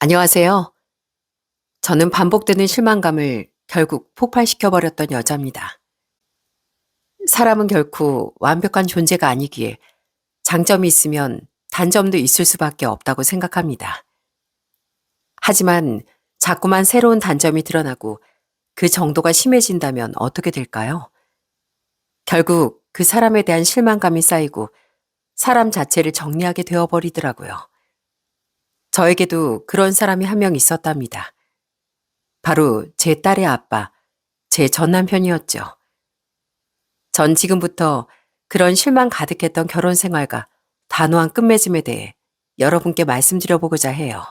안녕하세요. 저는 반복되는 실망감을 결국 폭발시켜버렸던 여자입니다. 사람은 결코 완벽한 존재가 아니기에 장점이 있으면 단점도 있을 수밖에 없다고 생각합니다. 하지만 자꾸만 새로운 단점이 드러나고 그 정도가 심해진다면 어떻게 될까요? 결국 그 사람에 대한 실망감이 쌓이고 사람 자체를 정리하게 되어버리더라고요. 저에게도 그런 사람이 한 명 있었답니다. 바로 제 딸의 아빠, 제 전 남편이었죠. 전 지금부터 그런 실망 가득했던 결혼 생활과 단호한 끝맺음에 대해 여러분께 말씀드려보고자 해요.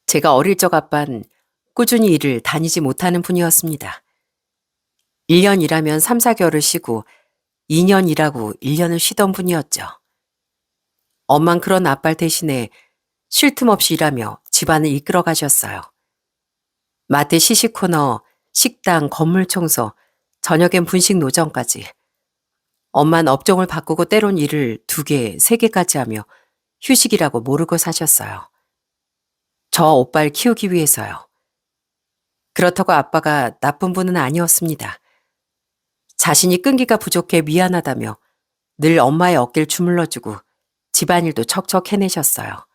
제가 어릴 적 아빤 꾸준히 일을 다니지 못하는 분이었습니다. 1년 일하면 3, 4개월을 쉬고 2년 일하고 1년을 쉬던 분이었죠. 엄만 그런 아빠를 대신에 쉴 틈 없이 일하며 집안을 이끌어 가셨어요. 마트 시식 코너, 식당, 건물 청소, 저녁엔 분식 노점까지. 엄만 업종을 바꾸고 때론 일을 2개, 3개까지 하며 휴식이라고 모르고 사셨어요. 저 오빠를 키우기 위해서요. 그렇다고 아빠가 나쁜 분은 아니었습니다. 자신이 끈기가 부족해 미안하다며 늘 엄마의 어깨를 주물러주고 집안일도 척척 해내셨어요.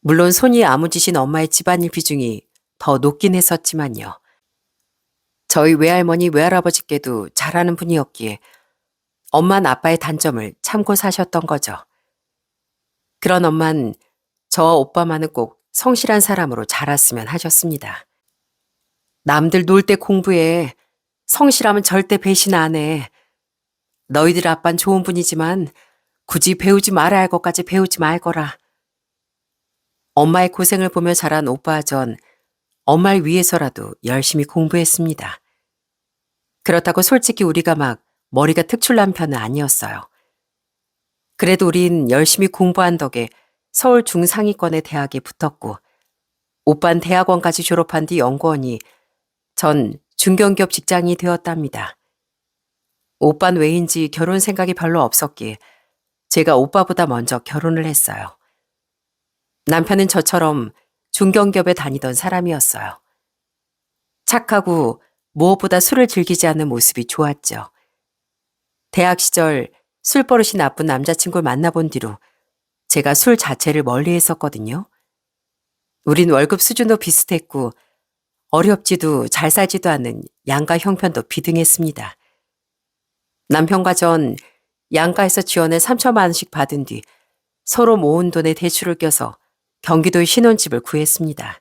물론 손이 아무짓인 엄마의 집안일 비중이 더 높긴 했었지만요. 저희 외할머니, 외할아버지께도 잘하는 분이었기에 엄마는 아빠의 단점을 참고 사셨던 거죠. 그런 엄만 저와 오빠만은 꼭 성실한 사람으로 자랐으면 하셨습니다. 남들 놀 때 공부해. 성실하면 절대 배신 안 해. 너희들 아빤 좋은 분이지만 굳이 배우지 말아야 할 것까지 배우지 말거라. 엄마의 고생을 보며 자란 오빠와 전 엄마를 위해서라도 열심히 공부했습니다. 그렇다고 솔직히 우리가 막 머리가 특출난 편은 아니었어요. 그래도 우린 열심히 공부한 덕에 서울 중상위권의 대학에 붙었고 오빤 대학원까지 졸업한 뒤 연구원이 전 중견기업 직장이 되었답니다. 오빤 왜인지 결혼 생각이 별로 없었기에 제가 오빠보다 먼저 결혼을 했어요. 남편은 저처럼 중견기업에 다니던 사람이었어요. 착하고 무엇보다 술을 즐기지 않는 모습이 좋았죠. 대학 시절 술버릇이 나쁜 남자친구를 만나본 뒤로 제가 술 자체를 멀리 했었거든요. 우린 월급 수준도 비슷했고 어렵지도 잘 살지도 않는 양가 형편도 비등했습니다. 남편과 전 양가에서 지원을 3천만 원씩 받은 뒤 서로 모은 돈에 대출을 껴서 경기도의 신혼집을 구했습니다.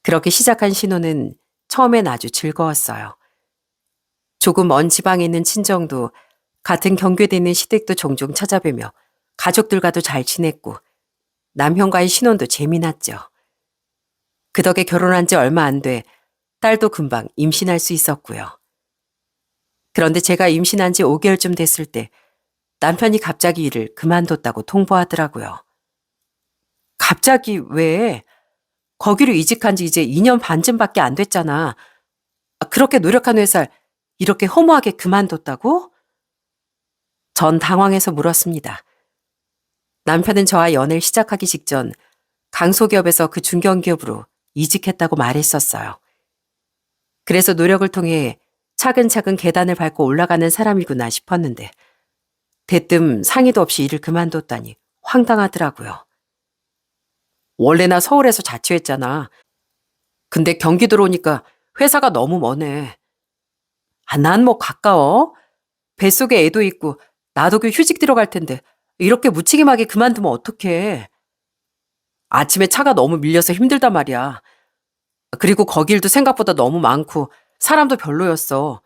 그렇게 시작한 신혼은 처음엔 아주 즐거웠어요. 조금 먼 지방에 있는 친정도 같은 경계도에 있는 시댁도 종종 찾아뵈며 가족들과도 잘 지냈고 남편과의 신혼도 재미났죠. 그 덕에 결혼한 지 얼마 안 돼 딸도 금방 임신할 수 있었고요. 그런데 제가 임신한 지 5개월쯤 됐을 때 남편이 갑자기 일을 그만뒀다고 통보하더라고요. 갑자기 왜? 거기로 이직한 지 이제 2년 반쯤밖에 안 됐잖아. 그렇게 노력한 회사를 이렇게 허무하게 그만뒀다고? 전 당황해서 물었습니다. 남편은 저와 연애를 시작하기 직전 강소기업에서 그 중견기업으로 이직했다고 말했었어요. 그래서 노력을 통해 차근차근 계단을 밟고 올라가는 사람이구나 싶었는데 대뜸 상의도 없이 일을 그만뒀다니 황당하더라고요. 원래 나 서울에서 자취했잖아. 근데 경기도로 오니까 회사가 너무 머네. 난 뭐 가까워. 뱃속에 애도 있고 나도 그 휴직 들어갈 텐데 이렇게 무책임하게 그만두면 어떡해. 아침에 차가 너무 밀려서 힘들단 말이야. 그리고 거기 일도 생각보다 너무 많고 사람도 별로였어.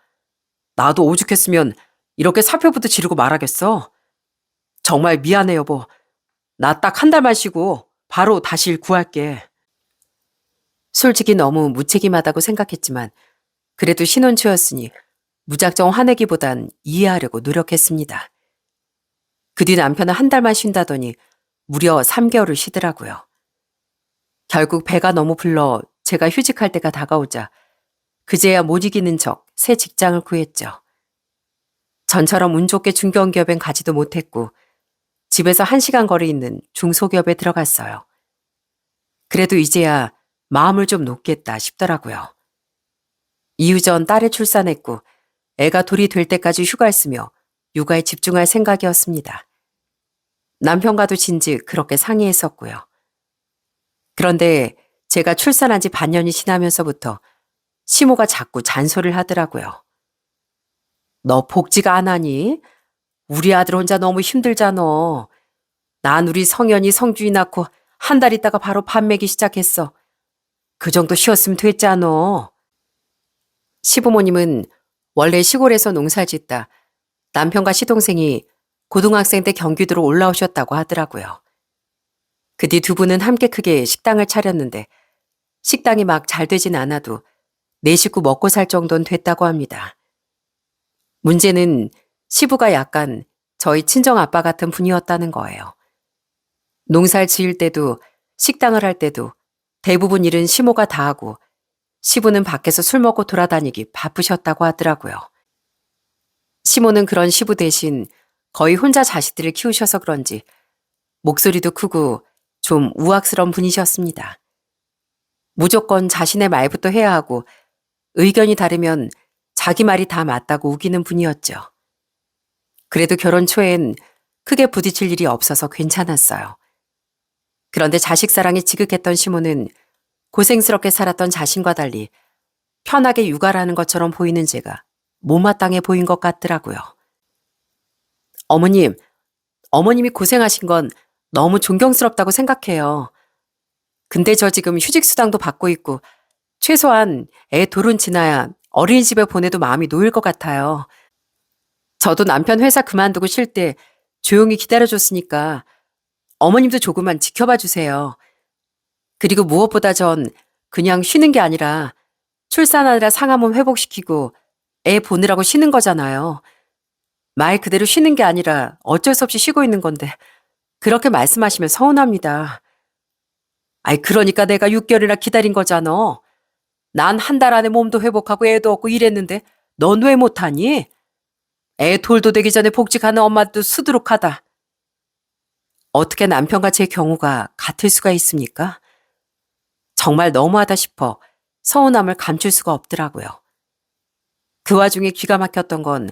나도 오죽했으면 이렇게 사표부터 지르고 말하겠어. 정말 미안해 여보. 나 딱 한 달만 쉬고 바로 다시 일 구할게. 솔직히 너무 무책임하다고 생각했지만 그래도 신혼초였으니 무작정 화내기보단 이해하려고 노력했습니다. 그 뒤 남편은 한 달만 쉰다더니 무려 3개월을 쉬더라고요. 결국 배가 너무 불러 제가 휴직할 때가 다가오자 그제야 못 이기는 척 새 직장을 구했죠. 전처럼 운 좋게 중견기업엔 가지도 못했고 집에서 1시간 거리 있는 중소기업에 들어갔어요. 그래도 이제야 마음을 좀 놓겠다 싶더라고요. 이후 전 딸을 출산했고 애가 돌이 될 때까지 휴가를 쓰며 육아에 집중할 생각이었습니다. 남편과도 진즉 그렇게 상의했었고요. 그런데 제가 출산한 지 반년이 지나면서부터 시모가 자꾸 잔소리를 하더라고요. 너 복지가 안 하니? 우리 아들 혼자 너무 힘들잖아. 난 우리 성현이 성주이 낳고 한 달 있다가 바로 밥 먹이 시작했어. 그 정도 쉬었으면 됐잖아. 시부모님은 원래 시골에서 농사를 짓다 남편과 시동생이 고등학생 때 경기도로 올라오셨다고 하더라고요. 그 뒤 두 분은 함께 크게 식당을 차렸는데 식당이 막 잘 되진 않아도 네 식구 먹고 살 정도는 됐다고 합니다. 문제는 시부가 약간 저희 친정 아빠 같은 분이었다는 거예요. 농사를 지을 때도 식당을 할 때도 대부분 일은 시모가 다 하고 시부는 밖에서 술 먹고 돌아다니기 바쁘셨다고 하더라고요. 시모는 그런 시부 대신 거의 혼자 자식들을 키우셔서 그런지 목소리도 크고 좀 우악스러운 분이셨습니다. 무조건 자신의 말부터 해야 하고 의견이 다르면 자기 말이 다 맞다고 우기는 분이었죠. 그래도 결혼 초엔 크게 부딪힐 일이 없어서 괜찮았어요. 그런데 자식 사랑이 지극했던 시모는 고생스럽게 살았던 자신과 달리 편하게 육아라는 것처럼 보이는 제가 못마땅해 보인 것 같더라고요. 어머님, 어머님이 고생하신 건 너무 존경스럽다고 생각해요. 근데 저 지금 휴직수당도 받고 있고 최소한 애 돌은 지나야 어린이집에 보내도 마음이 놓일 것 같아요. 저도 남편 회사 그만두고 쉴 때 조용히 기다려줬으니까 어머님도 조금만 지켜봐 주세요. 그리고 무엇보다 전 그냥 쉬는 게 아니라 출산하느라 상한 몸 회복시키고 애 보느라고 쉬는 거잖아요. 말 그대로 쉬는 게 아니라 어쩔 수 없이 쉬고 있는 건데 그렇게 말씀하시면 서운합니다. 아이 그러니까 내가 6개월이나 기다린 거잖아. 난 한 달 안에 몸도 회복하고 애도 얻고 이랬는데 넌 왜 못하니? 애 돌도 되기 전에 복직하는 엄마도 수두룩하다. 어떻게 남편과 제 경우가 같을 수가 있습니까? 정말 너무하다 싶어 서운함을 감출 수가 없더라고요. 그 와중에 기가 막혔던 건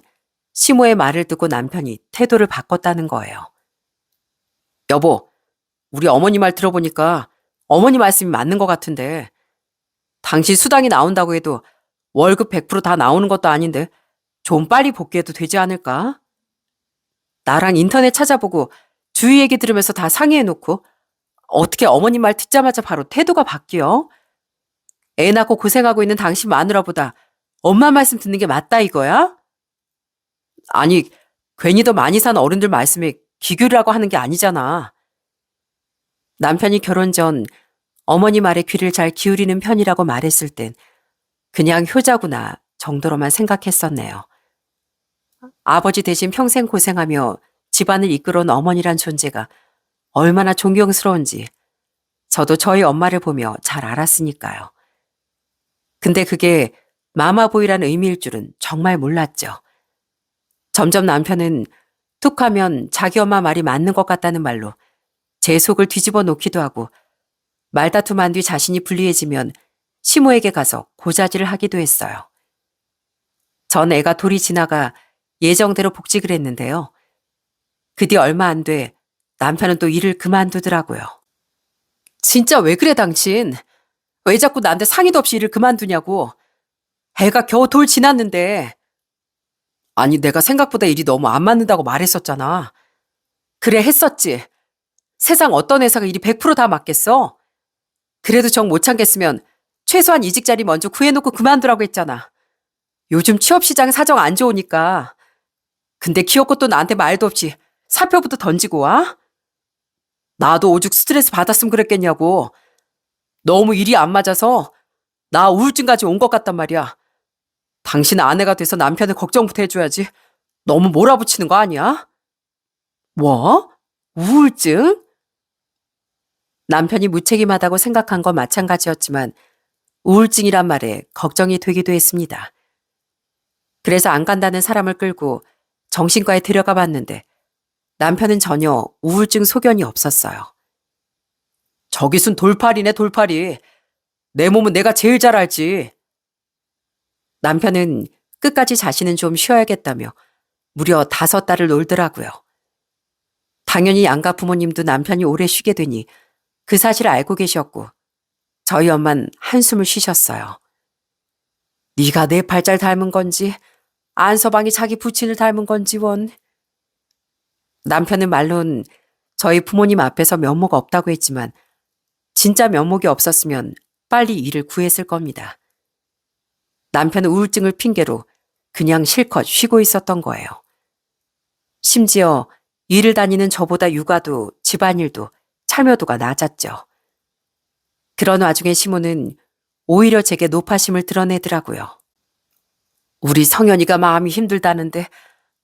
시모의 말을 듣고 남편이 태도를 바꿨다는 거예요. 여보, 우리 어머니 말 들어보니까 어머니 말씀이 맞는 것 같은데 당신 수당이 나온다고 해도 월급 100%다 나오는 것도 아닌데 좀 빨리 복귀해도 되지 않을까? 나랑 인터넷 찾아보고 주위 얘기 들으면서 다 상의해놓고 어떻게 어머니 말 듣자마자 바로 태도가 바뀌어? 애 낳고 고생하고 있는 당신 마누라보다 엄마 말씀 듣는 게 맞다 이거야? 아니, 괜히 더 많이 산 어른들 말씀에 기교라고 하는 게 아니잖아. 남편이 결혼 전 어머니 말에 귀를 잘 기울이는 편이라고 말했을 땐 그냥 효자구나 정도로만 생각했었네요. 아버지 대신 평생 고생하며 집안을 이끌어온 어머니란 존재가 얼마나 존경스러운지 저도 저희 엄마를 보며 잘 알았으니까요. 근데 그게 마마보이란 의미일 줄은 정말 몰랐죠. 점점 남편은 툭 하면 자기 엄마 말이 맞는 것 같다는 말로 제 속을 뒤집어 놓기도 하고 말다툼한 뒤 자신이 불리해지면 시모에게 가서 고자질을 하기도 했어요. 전 애가 돌이 지나가 예정대로 복직을 했는데요. 그 뒤 얼마 안 돼 남편은 또 일을 그만두더라고요. 진짜 왜 그래 당신? 왜 자꾸 나한테 상의도 없이 일을 그만두냐고. 애가 겨우 돌 지났는데. 아니 내가 생각보다 일이 너무 안 맞는다고 말했었잖아. 그래 했었지. 세상 어떤 회사가 일이 100%다 맞겠어? 그래도 정 못 참겠으면 최소한 이직 자리 먼저 구해놓고 그만두라고 했잖아. 요즘 취업시장 사정 안 좋으니까. 근데 기어코 또 나한테 말도 없이 사표부터 던지고 와? 나도 오죽 스트레스 받았으면 그랬겠냐고. 너무 일이 안 맞아서 나 우울증까지 온 것 같단 말이야. 당신 아내가 돼서 남편을 걱정부터 해줘야지. 너무 몰아붙이는 거 아니야? 뭐? 우울증? 남편이 무책임하다고 생각한 건 마찬가지였지만 우울증이란 말에 걱정이 되기도 했습니다. 그래서 안 간다는 사람을 끌고 정신과에 들여가 봤는데 남편은 전혀 우울증 소견이 없었어요. 저기순 돌팔이네, 돌팔이. 내 몸은 내가 제일 잘 알지. 남편은 끝까지 자신은 좀 쉬어야겠다며 무려 5달을 놀더라고요. 당연히 양가 부모님도 남편이 오래 쉬게 되니 그 사실을 알고 계셨고 저희 엄만 한숨을 쉬셨어요. 네가 내 팔자를 닮은 건지 안서방이 자기 부친을 닮은 건지 원. 남편은 말론 저희 부모님 앞에서 면모가 없다고 했지만 진짜 면목이 없었으면 빨리 일을 구했을 겁니다. 남편은 우울증을 핑계로 그냥 실컷 쉬고 있었던 거예요. 심지어 일을 다니는 저보다 육아도 집안일도 참여도가 낮았죠. 그런 와중에 시모는 오히려 제게 노파심을 드러내더라고요. 우리 성현이가 마음이 힘들다는데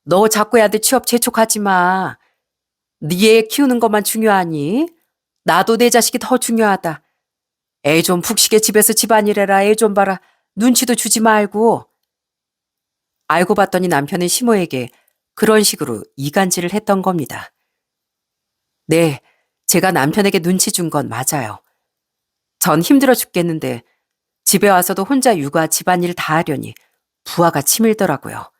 너 자꾸 애들 취업 재촉하지 마. 네 애 키우는 것만 중요하니? 나도 내 자식이 더 중요하다. 애 좀 푹 쉬게 집에서 집안일 해라. 애 좀 봐라. 눈치도 주지 말고. 알고 봤더니 남편은 시모에게 그런 식으로 이간질을 했던 겁니다. 네, 제가 남편에게 눈치 준 건 맞아요. 전 힘들어 죽겠는데 집에 와서도 혼자 육아 집안일 다 하려니 부하가 치밀더라고요.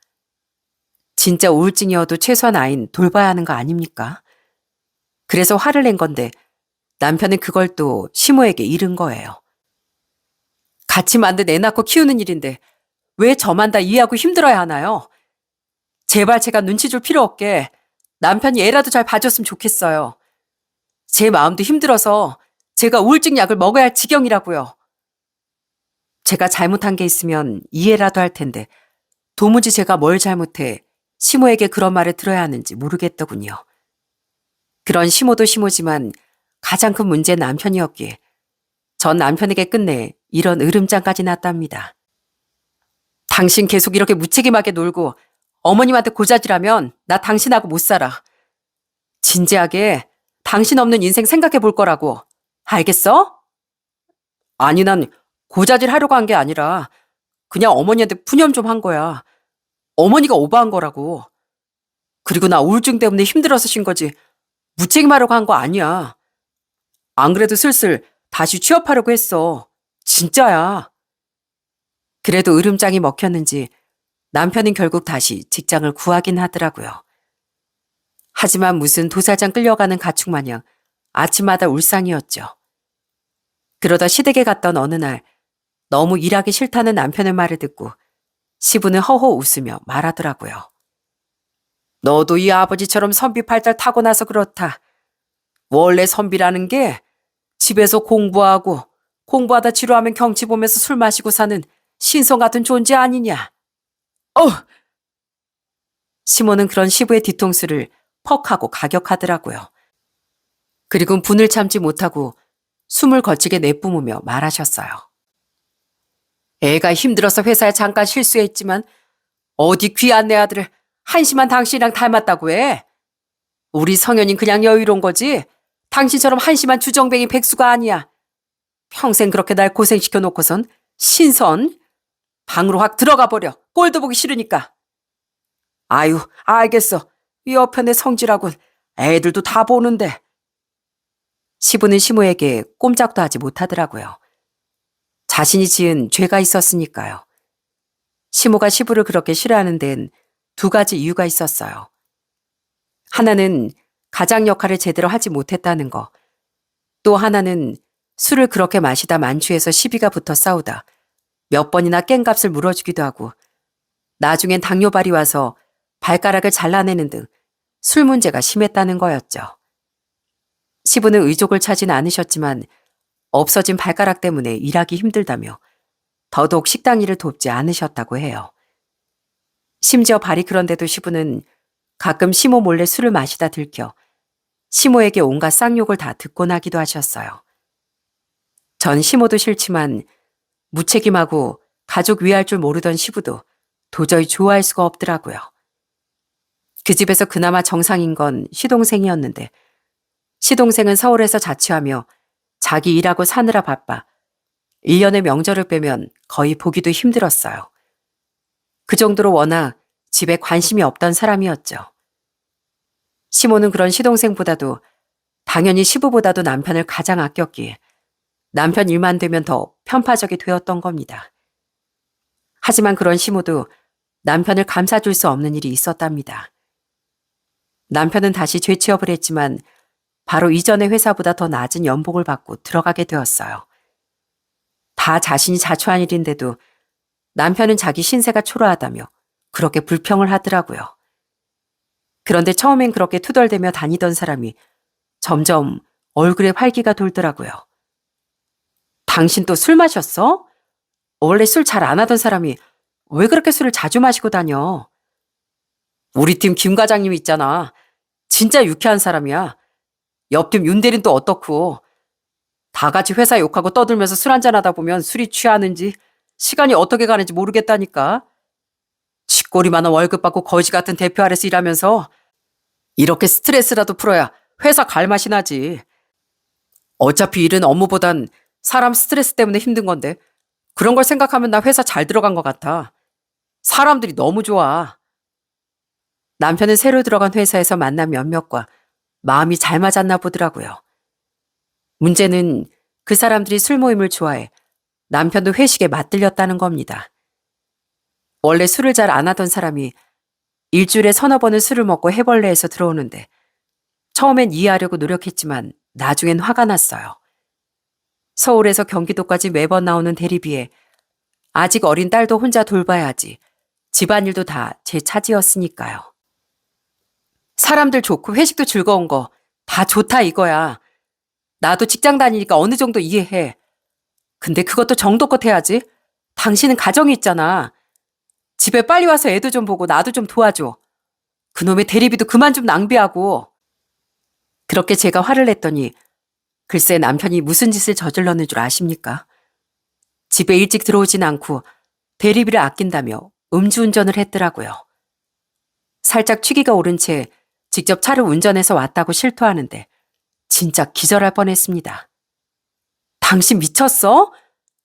진짜 우울증이어도 최소한 아인 돌봐야 하는 거 아닙니까? 그래서 화를 낸 건데 남편은 그걸 또 시모에게 잃은 거예요. 같이 만든 애 낳고 키우는 일인데 왜 저만 다 이해하고 힘들어야 하나요? 제발 제가 눈치 줄 필요 없게 남편이 애라도 잘 봐줬으면 좋겠어요. 제 마음도 힘들어서 제가 우울증 약을 먹어야 할 지경이라고요. 제가 잘못한 게 있으면 이해라도 할 텐데 도무지 제가 뭘 잘못해 시모에게 그런 말을 들어야 하는지 모르겠더군요. 그런 시모도 시모지만 가장 큰 문제는 남편이었기에 전 남편에게 끝내 이런 으름장까지 났답니다. 당신 계속 이렇게 무책임하게 놀고 어머님한테 고자질하면 나 당신하고 못 살아. 진지하게 당신 없는 인생 생각해 볼 거라고. 알겠어? 아니, 난 고자질 하려고 한 게 아니라 그냥 어머니한테 푸념 좀 한 거야. 어머니가 오버한 거라고. 그리고 나 우울증 때문에 힘들어서 쉰 거지 무책임하려고 한 거 아니야. 안 그래도 슬슬 다시 취업하려고 했어. 진짜야. 그래도 으름장이 먹혔는지 남편은 결국 다시 직장을 구하긴 하더라고요. 하지만 무슨 도살장 끌려가는 가축 마냥 아침마다 울상이었죠. 그러다 시댁에 갔던 어느 날 너무 일하기 싫다는 남편의 말을 듣고 시부는 허허 웃으며 말하더라고요. 너도 이 아버지처럼 선비 팔달 타고 나서 그렇다. 원래 선비라는 게 집에서 공부하다 지루하면 경치 보면서 술 마시고 사는 신성 같은 존재 아니냐. 시모는 그런 시부의 뒤통수를 퍽 하고 가격하더라고요. 그리고 분을 참지 못하고 숨을 거치게 내뿜으며 말하셨어요. 애가 힘들어서 회사에 잠깐 실수했지만 어디 귀한 내 아들을 한심한 당신이랑 닮았다고 해. 우리 성현이는 그냥 여유로운 거지 당신처럼 한심한 주정뱅이 백수가 아니야. 평생 그렇게 날 고생시켜 놓고선 신선 방으로 확 들어가 버려. 꼴도 보기 싫으니까. 아유, 알겠어. 이 여편의 성질하군. 애들도 다 보는데. 시부는 시모에게 꼼짝도 하지 못하더라고요. 자신이 지은 죄가 있었으니까요. 시모가 시부를 그렇게 싫어하는 데는 2가지 이유가 있었어요. 하나는 가장 역할을 제대로 하지 못했다는 거. 또 하나는 술을 그렇게 마시다 만취해서 시비가 붙어 싸우다 몇 번이나 깽값을 물어주기도 하고 나중엔 당뇨발이 와서 발가락을 잘라내는 등 술 문제가 심했다는 거였죠. 시부는 의족을 차진 않으셨지만 없어진 발가락 때문에 일하기 힘들다며 더더욱 식당 일을 돕지 않으셨다고 해요. 심지어 발이 그런데도 시부는 가끔 시모 몰래 술을 마시다 들켜 시모에게 온갖 쌍욕을 다 듣고 나기도 하셨어요. 전 시모도 싫지만 무책임하고 가족 위할 줄 모르던 시부도 도저히 좋아할 수가 없더라고요. 그 집에서 그나마 정상인 건 시동생이었는데 시동생은 서울에서 자취하며 자기 일하고 사느라 바빠 1년의 명절을 빼면 거의 보기도 힘들었어요. 그 정도로 워낙 집에 관심이 없던 사람이었죠. 시모는 그런 시동생보다도 당연히 시부보다도 남편을 가장 아꼈기에 남편 일만 되면 더 편파적이 되었던 겁니다. 하지만 그런 시모도 남편을 감싸줄 수 없는 일이 있었답니다. 남편은 다시 재취업을 했지만 바로 이전의 회사보다 더 낮은 연봉을 받고 들어가게 되었어요. 다 자신이 자초한 일인데도 남편은 자기 신세가 초라하다며 그렇게 불평을 하더라고요. 그런데 처음엔 그렇게 투덜대며 다니던 사람이 점점 얼굴에 활기가 돌더라고요. 당신 또 술 마셨어? 원래 술 잘 안 하던 사람이 왜 그렇게 술을 자주 마시고 다녀? 우리 팀 김 과장님 있잖아. 진짜 유쾌한 사람이야. 옆팀 윤 대리는 또 어떻고. 다 같이 회사 욕하고 떠들면서 술 한잔 하다 보면 술이 취하는지 시간이 어떻게 가는지 모르겠다니까. 쥐꼬리만한 월급 받고 거지 같은 대표 아래서 일하면서 이렇게 스트레스라도 풀어야 회사 갈 맛이 나지. 어차피 일은 업무보단 사람 스트레스 때문에 힘든 건데 그런 걸 생각하면 나 회사 잘 들어간 것 같아. 사람들이 너무 좋아. 남편은 새로 들어간 회사에서 만난 몇몇과 마음이 잘 맞았나 보더라고요. 문제는 그 사람들이 술 모임을 좋아해 남편도 회식에 맞들렸다는 겁니다. 원래 술을 잘 안 하던 사람이 일주일에 서너 번은 술을 먹고 해벌레에서 들어오는데 처음엔 이해하려고 노력했지만 나중엔 화가 났어요. 서울에서 경기도까지 매번 나오는 대리비에 아직 어린 딸도 혼자 돌봐야 하지 집안일도 다 제 차지였으니까요. 사람들 좋고 회식도 즐거운 거 다 좋다 이거야. 나도 직장 다니니까 어느 정도 이해해. 근데 그것도 정도껏 해야지. 당신은 가정이 있잖아. 집에 빨리 와서 애도 좀 보고 나도 좀 도와줘. 그놈의 대리비도 그만 좀 낭비하고. 그렇게 제가 화를 냈더니 글쎄 남편이 무슨 짓을 저질렀는 줄 아십니까? 집에 일찍 들어오진 않고 대리비를 아낀다며 음주운전을 했더라고요. 살짝 취기가 오른 채 직접 차를 운전해서 왔다고 실토하는데 진짜 기절할 뻔했습니다. 당신 미쳤어?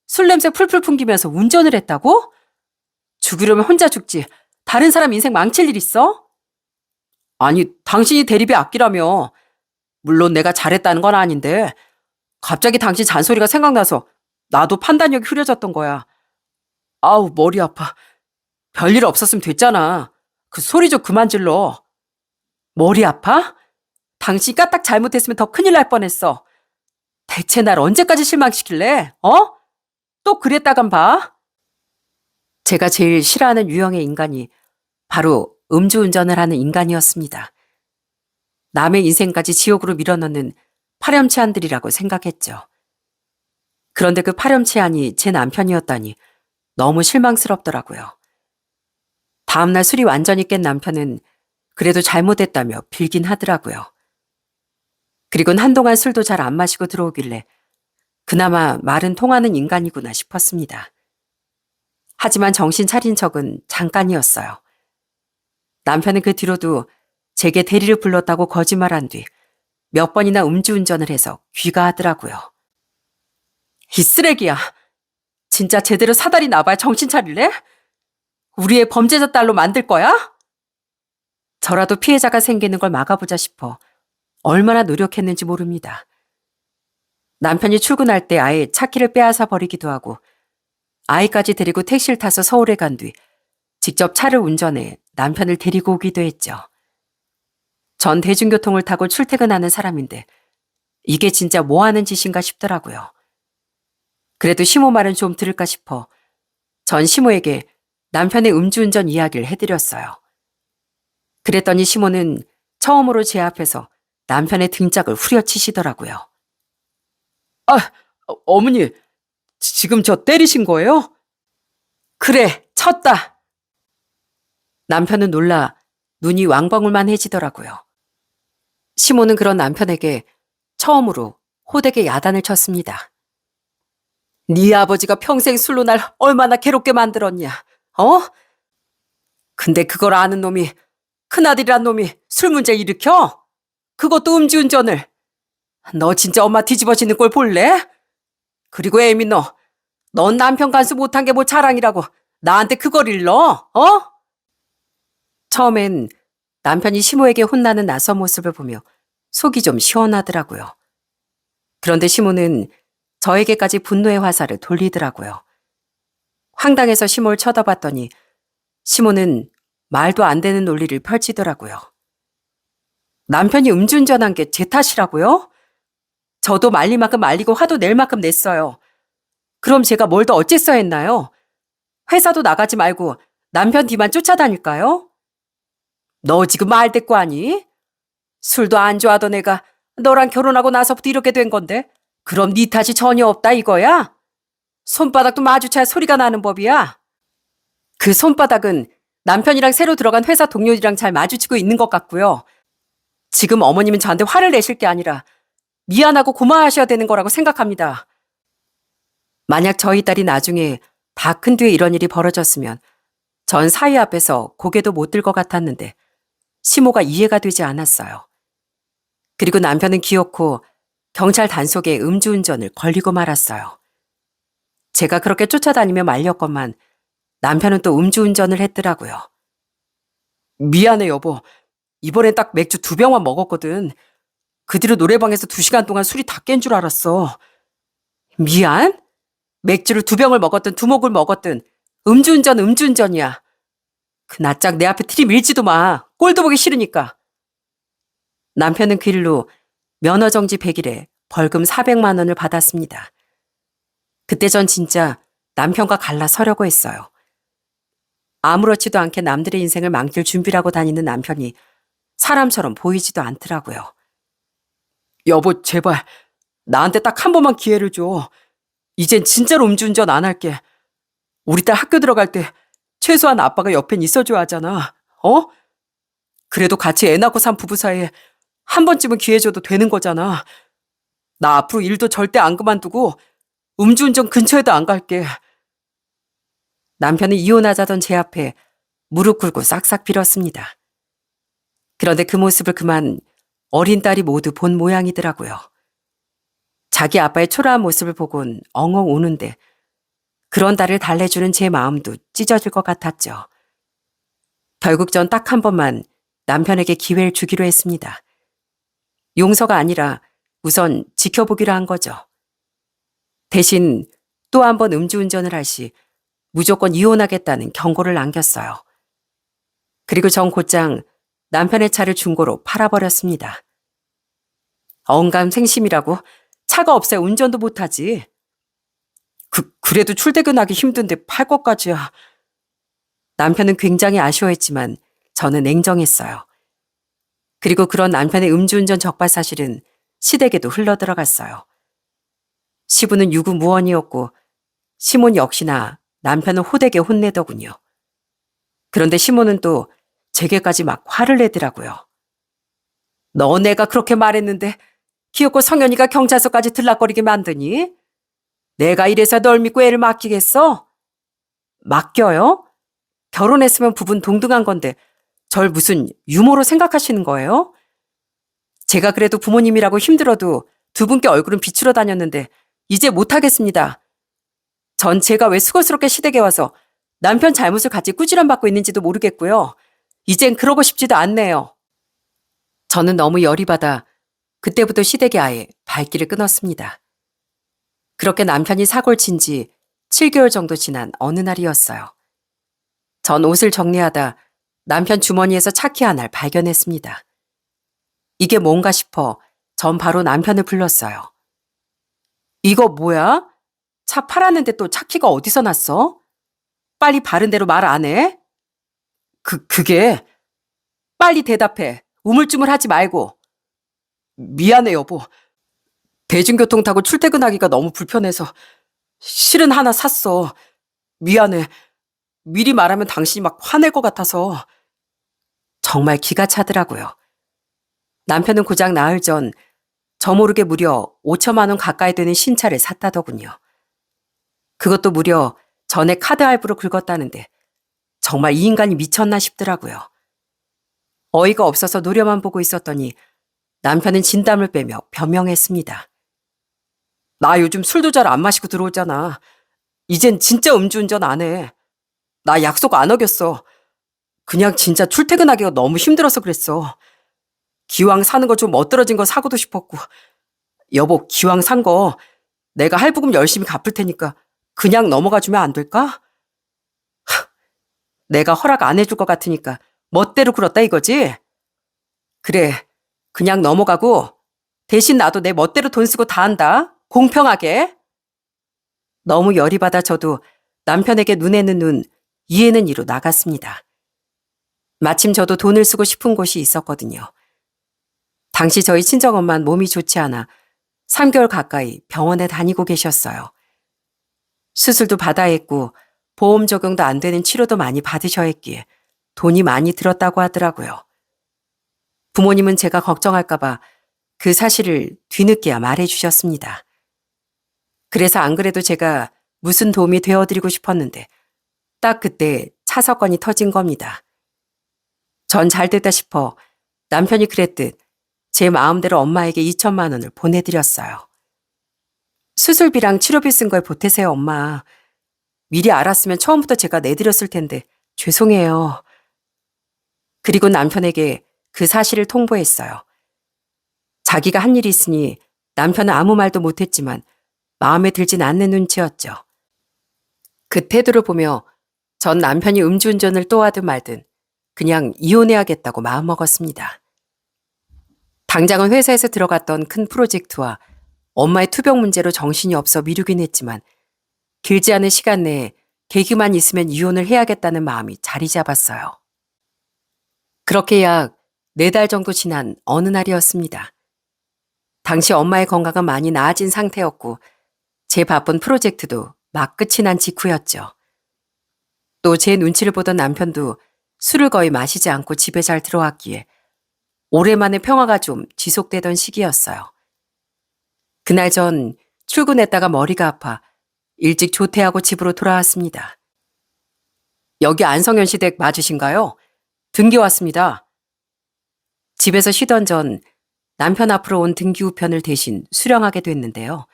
술 냄새 풀풀 풍기면서 운전을 했다고? 죽으려면 혼자 죽지 다른 사람 인생 망칠 일 있어? 아니 당신이 대리비 아끼라며. 물론 내가 잘했다는 건 아닌데 갑자기 당신 잔소리가 생각나서 나도 판단력이 흐려졌던 거야. 아우 머리 아파. 별일 없었으면 됐잖아. 그 소리 좀 그만 질러. 머리 아파? 당신이 까딱 잘못했으면 더 큰일 날 뻔했어. 대체 날 언제까지 실망시킬래? 어? 또 그랬다간 봐. 제가 제일 싫어하는 유형의 인간이 바로 음주운전을 하는 인간이었습니다. 남의 인생까지 지옥으로 밀어넣는 파렴치한들이라고 생각했죠. 그런데 그 파렴치한이 제 남편이었다니 너무 실망스럽더라고요. 다음날 술이 완전히 깬 남편은 그래도 잘못했다며 빌긴 하더라고요. 그리고는 한동안 술도 잘 안 마시고 들어오길래 그나마 말은 통하는 인간이구나 싶었습니다. 하지만 정신 차린 척은 잠깐이었어요. 남편은 그 뒤로도 제게 대리를 불렀다고 거짓말한 뒤 몇 번이나 음주운전을 해서 귀가하더라고요. 이 쓰레기야. 진짜 제대로 사다리 나봐야 정신 차릴래? 우리의 범죄자 딸로 만들 거야? 저라도 피해자가 생기는 걸 막아보자 싶어 얼마나 노력했는지 모릅니다. 남편이 출근할 때 아예 차 키를 빼앗아 버리기도 하고 아이까지 데리고 택시를 타서 서울에 간 뒤 직접 차를 운전해 남편을 데리고 오기도 했죠. 전 대중교통을 타고 출퇴근하는 사람인데 이게 진짜 뭐 하는 짓인가 싶더라고요. 그래도 시모 말은 좀 들을까 싶어 전 시모에게 남편의 음주운전 이야기를 해드렸어요. 그랬더니 시모는 처음으로 제 앞에서 남편의 등짝을 후려치시더라고요. 아, 어머니, 지금 저 때리신 거예요? 그래, 쳤다. 남편은 놀라 눈이 왕방울만 해지더라고요. 시모는 그런 남편에게 처음으로 호되게 야단을 쳤습니다. 네 아버지가 평생 술로 날 얼마나 괴롭게 만들었냐, 어? 근데 그걸 아는 놈이, 큰아들이란 놈이 술 문제 일으켜? 그것도 음주운전을. 너 진짜 엄마 뒤집어지는 꼴 볼래? 그리고 애미 넌 남편 간수 못한 게 뭐 자랑이라고 나한테 그걸 일러, 어? 처음엔 남편이 시모에게 혼나는 낯선 모습을 보며 속이 좀 시원하더라고요. 그런데 시모는 저에게까지 분노의 화살을 돌리더라고요. 황당해서 시모를 쳐다봤더니 시모는 말도 안 되는 논리를 펼치더라고요. 남편이 음주운전한 게 제 탓이라고요? 저도 말릴 만큼 말리고 화도 낼 만큼 냈어요. 그럼 제가 뭘 더 어째서 했나요? 회사도 나가지 말고 남편 뒤만 쫓아다닐까요? 너 지금 말 대꾸 하니? 술도 안 좋아하던 애가 너랑 결혼하고 나서부터 이렇게 된 건데 그럼 네 탓이 전혀 없다 이거야? 손바닥도 마주쳐야 소리가 나는 법이야. 그 손바닥은 남편이랑 새로 들어간 회사 동료들이랑 잘 마주치고 있는 것 같고요. 지금 어머님은 저한테 화를 내실 게 아니라 미안하고 고마워하셔야 되는 거라고 생각합니다. 만약 저희 딸이 나중에 다 큰 뒤에 이런 일이 벌어졌으면 전 사위 앞에서 고개도 못 들 것 같았는데 시모가 이해가 되지 않았어요. 그리고 남편은 기어코 경찰 단속에 음주운전을 걸리고 말았어요. 제가 그렇게 쫓아다니며 말렸건만 남편은 또 음주운전을 했더라고요. 미안해 여보. 이번엔 딱 맥주 2병만 먹었거든. 그 뒤로 노래방에서 2시간 동안 술이 다 깬 줄 알았어. 미안? 맥주를 2병을 먹었든 2몫을 먹었든 음주운전이야. 그 낯짝 내 앞에 들이밀지도 마. 꼴도 보기 싫으니까. 남편은 그 일로 면허정지 100일에 벌금 400만 원을 받았습니다. 그때 전 진짜 남편과 갈라서려고 했어요. 아무렇지도 않게 남들의 인생을 망칠 준비라고 다니는 남편이 사람처럼 보이지도 않더라고요. 여보 제발 나한테 딱 한 번만 기회를 줘. 이젠 진짜로 음주운전 안 할게. 우리 딸 학교 들어갈 때 최소한 아빠가 옆엔 있어줘야 하잖아. 어? 그래도 같이 애 낳고 산 부부 사이에 한 번쯤은 기회 줘도 되는 거잖아. 나 앞으로 일도 절대 안 그만두고 음주운전 근처에도 안 갈게. 남편은 이혼하자던 제 앞에 무릎 꿇고 싹싹 빌었습니다. 그런데 그 모습을 그만 어린 딸이 모두 본 모양이더라고요. 자기 아빠의 초라한 모습을 보곤 엉엉 우는데 그런 딸을 달래주는 제 마음도 찢어질 것 같았죠. 결국 전 딱 한 번만 남편에게 기회를 주기로 했습니다. 용서가 아니라 우선 지켜보기로 한 거죠. 대신 또 한 번 음주운전을 할 시 무조건 이혼하겠다는 경고를 남겼어요. 그리고 전 곧장 남편의 차를 중고로 팔아버렸습니다. 언감생심이라고 차가 없어야 운전도 못하지. 그래도 출퇴근하기 힘든데 팔 것까지야. 남편은 굉장히 아쉬워했지만 저는 냉정했어요. 그리고 그런 남편의 음주운전 적발 사실은 시댁에도 흘러들어갔어요. 시부는 유구무원이었고 시몬 역시나 남편을 호되게 혼내더군요. 그런데 시몬은 또 제게까지 막 화를 내더라고요. 너 내가 그렇게 말했는데 귀엽고 성현이가 경찰서까지 들락거리게 만드니? 내가 이래서 널 믿고 애를 맡기겠어? 맡겨요? 결혼했으면 부부는 동등한 건데 절 무슨 유머로 생각하시는 거예요? 제가 그래도 부모님이라고 힘들어도 두 분께 얼굴은 비추러 다녔는데 이제 못하겠습니다. 전 제가 왜 수고스럽게 시댁에 와서 남편 잘못을 같이 꾸지람받고 있는지도 모르겠고요. 이젠 그러고 싶지도 않네요. 저는 너무 열이 받아 그때부터 시댁에 아예 발길을 끊었습니다. 그렇게 남편이 사고를 친 지 7개월 정도 지난 어느 날이었어요. 전 옷을 정리하다 남편 주머니에서 차키 하나를 발견했습니다. 이게 뭔가 싶어 전 바로 남편을 불렀어요. 이거 뭐야? 차 팔았는데 또 차키가 어디서 났어? 빨리 바른 대로 말 안 해? 그게 빨리 대답해. 우물쭈물하지 말고. 미안해 여보. 대중교통 타고 출퇴근하기가 너무 불편해서 실은 하나 샀어. 미안해. 미리 말하면 당신이 막 화낼 것 같아서. 정말 기가 차더라고요. 남편은 고작 나흘 전 저 모르게 무려 5천만 원 가까이 되는 신차를 샀다더군요. 그것도 무려 전에 카드 할부로 긁었다는데 정말 이 인간이 미쳤나 싶더라고요. 어이가 없어서 노려만 보고 있었더니 남편은 진땀을 빼며 변명했습니다. 나 요즘 술도 잘 안 마시고 들어오잖아. 이젠 진짜 음주운전 안 해. 나 약속 안 어겼어. 그냥 진짜 출퇴근하기가 너무 힘들어서 그랬어. 기왕 사는 거 좀 멋들어진 거 사고도 싶었고. 여보, 기왕 산 거 내가 할부금 열심히 갚을 테니까 그냥 넘어가 주면 안 될까? 내가 허락 안 해줄 것 같으니까 멋대로 굴었다 이거지? 그래, 그냥 넘어가고 대신 나도 내 멋대로 돈 쓰고 다 한다. 공평하게. 너무 열이 받아 저도 남편에게 눈에는 눈, 이에는 이로 나갔습니다. 마침 저도 돈을 쓰고 싶은 곳이 있었거든요. 당시 저희 친정엄마는 몸이 좋지 않아 3개월 가까이 병원에 다니고 계셨어요. 수술도 받아야 했고 보험 적용도 안 되는 치료도 많이 받으셔야 했기에 돈이 많이 들었다고 하더라고요. 부모님은 제가 걱정할까봐 그 사실을 뒤늦게야 말해주셨습니다. 그래서 안 그래도 제가 무슨 도움이 되어드리고 싶었는데 딱 그때 차 사건이 터진 겁니다. 전 잘 됐다 싶어 남편이 그랬듯 제 마음대로 엄마에게 2천만 원을 보내드렸어요. 수술비랑 치료비 쓴 걸 보태세요, 엄마. 미리 알았으면 처음부터 제가 내드렸을 텐데 죄송해요. 그리고 남편에게 그 사실을 통보했어요. 자기가 한 일이 있으니 남편은 아무 말도 못했지만 마음에 들진 않는 눈치였죠. 그 태도를 보며 전 남편이 음주운전을 또 하든 말든 그냥 이혼해야겠다고 마음먹었습니다. 당장은 회사에서 들어갔던 큰 프로젝트와 엄마의 투병 문제로 정신이 없어 미루긴 했지만 길지 않은 시간 내에 계기만 있으면 이혼을 해야겠다는 마음이 자리 잡았어요. 그렇게 약 4달 정도 지난 어느 날이었습니다. 당시 엄마의 건강은 많이 나아진 상태였고 제 바쁜 프로젝트도 막 끝이 난 직후였죠. 또 제 눈치를 보던 남편도 술을 거의 마시지 않고 집에 잘 들어왔기에 오랜만에 평화가 좀 지속되던 시기였어요. 그날 전 출근했다가 머리가 아파 일찍 조퇴하고 집으로 돌아왔습니다. 여기 안성현 씨 댁 맞으신가요? 등기 왔습니다. 집에서 쉬던 전 남편 앞으로 온 등기 우편을 대신 수령하게 됐는데요.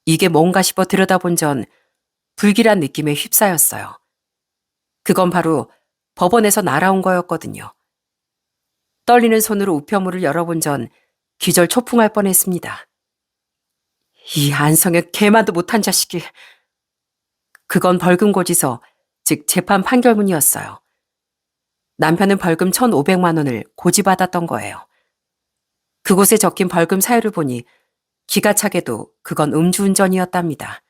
이게 뭔가 싶어 들여다본 전 불길한 느낌에 휩싸였어요. 그건 바로 법원에서 날아온 거였거든요. 떨리는 손으로 우편물을 열어본 전 기절초풍할 뻔했습니다. 이 안성현 개만도 못한 자식이. 그건 벌금 고지서, 즉 재판 판결문이었어요. 남편은 벌금 1,500만 원을 고지받았던 거예요. 그곳에 적힌 벌금 사유를 보니 기가 차게도 그건 음주운전이었답니다.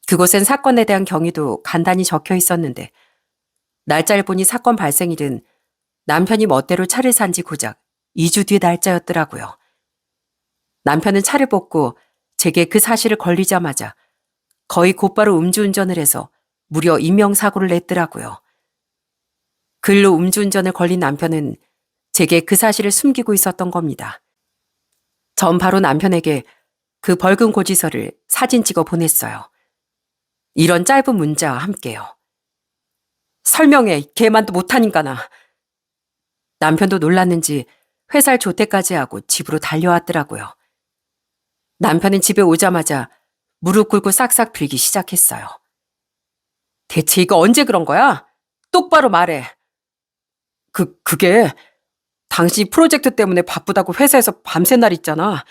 그곳엔 사건에 대한 경위도 간단히 적혀 있었는데 날짜를 보니 사건 발생일은 남편이 멋대로 차를 산 지 고작 2주 뒤 날짜였더라고요. 남편은 차를 뽑고 제게 그 사실을 걸리자마자 거의 곧바로 음주운전을 해서 무려 인명사고를 냈더라고요. 글로 음주운전을 걸린 남편은 제게 그 사실을 숨기고 있었던 겁니다. 전 바로 남편에게 그 벌금 고지서를 사진 찍어 보냈어요. 이런 짧은 문자와 함께요. 설명해, 개만도 못하니까나. 남편도 놀랐는지 회사를 조퇴까지 하고 집으로 달려왔더라고요. 남편은 집에 오자마자 무릎 꿇고 싹싹 빌기 시작했어요. 대체 이거 언제 그런 거야? 똑바로 말해. 그게 당신이 프로젝트 때문에 바쁘다고 회사에서 밤새 날 있잖아.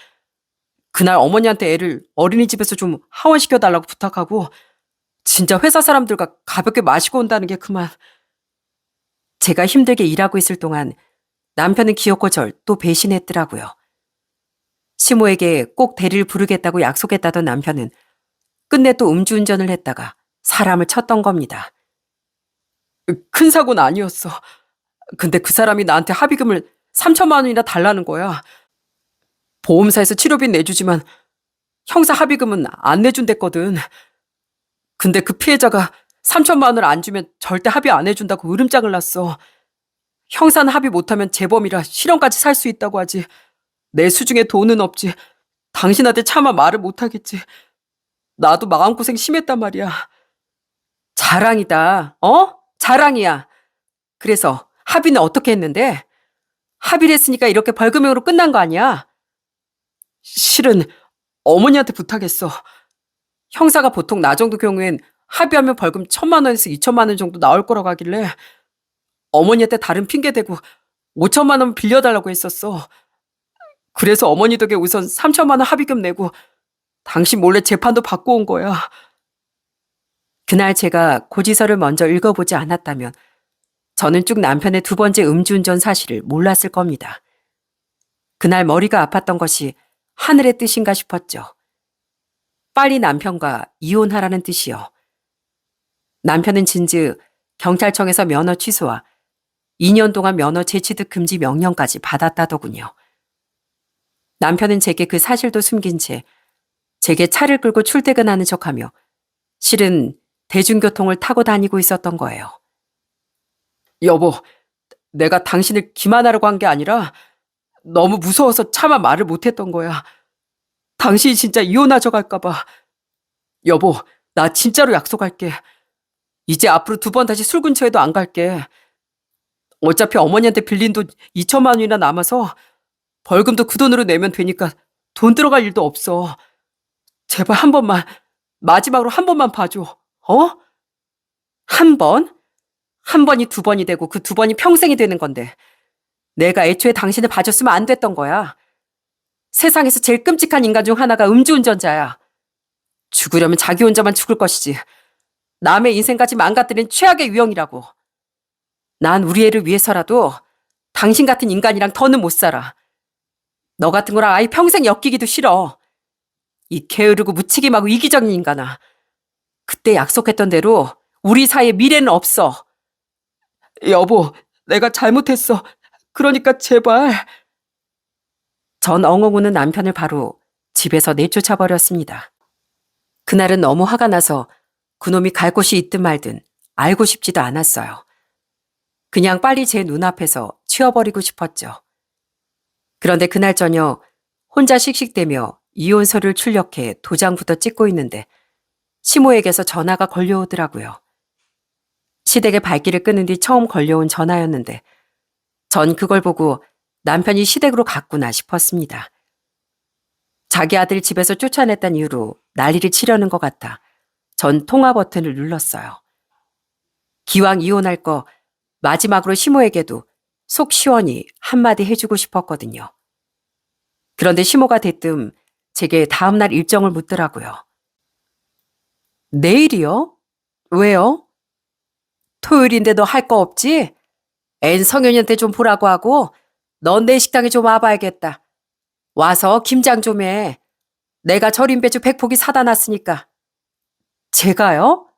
그날 어머니한테 애를 어린이집에서 좀 하원시켜달라고 부탁하고 진짜 회사 사람들과 가볍게 마시고 온다는 게 그만. 제가 힘들게 일하고 있을 동안 남편은 기어코 절 또 배신했더라고요. 시모에게 꼭 대리를 부르겠다고 약속했다던 남편은 끝내 또 음주운전을 했다가 사람을 쳤던 겁니다. 큰 사고는 아니었어. 근데 그 사람이 나한테 합의금을 3천만 원이나 달라는 거야. 보험사에서 치료비 내주지만 형사 합의금은 안 내준댔거든. 근데 그 피해자가 3천만 원을 안 주면 절대 합의 안 해준다고 으름장을 놨어. 형사는 합의 못하면 재범이라 실형까지 살 수 있다고 하지. 내 수중에 돈은 없지. 당신한테 차마 말을 못하겠지. 나도 마음고생 심했단 말이야. 자랑이다. 자랑이야. 그래서 합의는 어떻게 했는데? 합의를 했으니까 이렇게 벌금형으로 끝난 거 아니야? 실은 어머니한테 부탁했어. 형사가 보통 나 정도 경우엔 합의하면 벌금 1,000만 원에서 2천만 원 정도 나올 거라고 하길래 어머니한테 다른 핑계 대고 5천만 원 빌려달라고 했었어. 그래서 어머니 덕에 우선 3천만 원 합의금 내고 당신 몰래 재판도 받고 온 거야. 그날 제가 고지서를 먼저 읽어보지 않았다면 저는 쭉 남편의 두 번째 음주운전 사실을 몰랐을 겁니다. 그날 머리가 아팠던 것이 하늘의 뜻인가 싶었죠. 빨리 남편과 이혼하라는 뜻이요. 남편은 진즉 경찰청에서 면허 취소와 2년 동안 면허 재취득 금지 명령까지 받았다더군요. 남편은 제게 그 사실도 숨긴 채 제게 차를 끌고 출퇴근하는 척하며 실은 대중교통을 타고 다니고 있었던 거예요. 여보, 내가 당신을 기만하려고 한 게 아니라 너무 무서워서 차마 말을 못했던 거야. 당신이 진짜 이혼하자 갈까봐. 여보, 나 진짜로 약속할게. 이제 앞으로 2번 다시 술 근처에도 안 갈게. 어차피 어머니한테 빌린 돈 2천만 원이나 남아서 벌금도 그 돈으로 내면 되니까 돈 들어갈 일도 없어. 제발 한 번만, 마지막으로 한 번만 봐줘. 어? 한 번? 한 번이 2번이 되고 그 2번이 평생이 되는 건데 내가 애초에 당신을 봐줬으면 안 됐던 거야. 세상에서 제일 끔찍한 인간 중 하나가 음주운전자야. 죽으려면 자기 혼자만 죽을 것이지. 남의 인생까지 망가뜨린 최악의 유형이라고. 난 우리 애를 위해서라도 당신 같은 인간이랑 더는 못 살아. 너 같은 거랑 아예 평생 엮이기도 싫어. 이 게으르고 무책임하고 이기적인 인간아. 그때 약속했던 대로 우리 사이에 미래는 없어. 여보, 내가 잘못했어. 그러니까 제발. 전 엉엉 우는 남편을 바로 집에서 내쫓아 버렸습니다. 그날은 너무 화가 나서 그놈이 갈 곳이 있든 말든 알고 싶지도 않았어요. 그냥 빨리 제 눈앞에서 치워버리고 싶었죠. 그런데 그날 저녁 혼자 씩씩대며 이혼서를 출력해 도장부터 찍고 있는데 시모에게서 전화가 걸려오더라고요. 시댁의 발길을 끄는 뒤 처음 걸려온 전화였는데 전 그걸 보고 남편이 시댁으로 갔구나 싶었습니다. 자기 아들 집에서 쫓아냈단 이유로 난리를 치려는 것 같아 전 통화 버튼을 눌렀어요. 기왕 이혼할 거 마지막으로 시모에게도 속 시원히 한마디 해주고 싶었거든요. 그런데 시모가 대뜸 제게 다음날 일정을 묻더라고요. 내일이요? 왜요? 토요일인데 너 할 거 없지? 앤 성현이한테 좀 보라고 하고 넌 내 식당에 좀 와봐야겠다. 와서 김장 좀 해. 내가 절임 배추 100포기 사다 놨으니까. 제가요?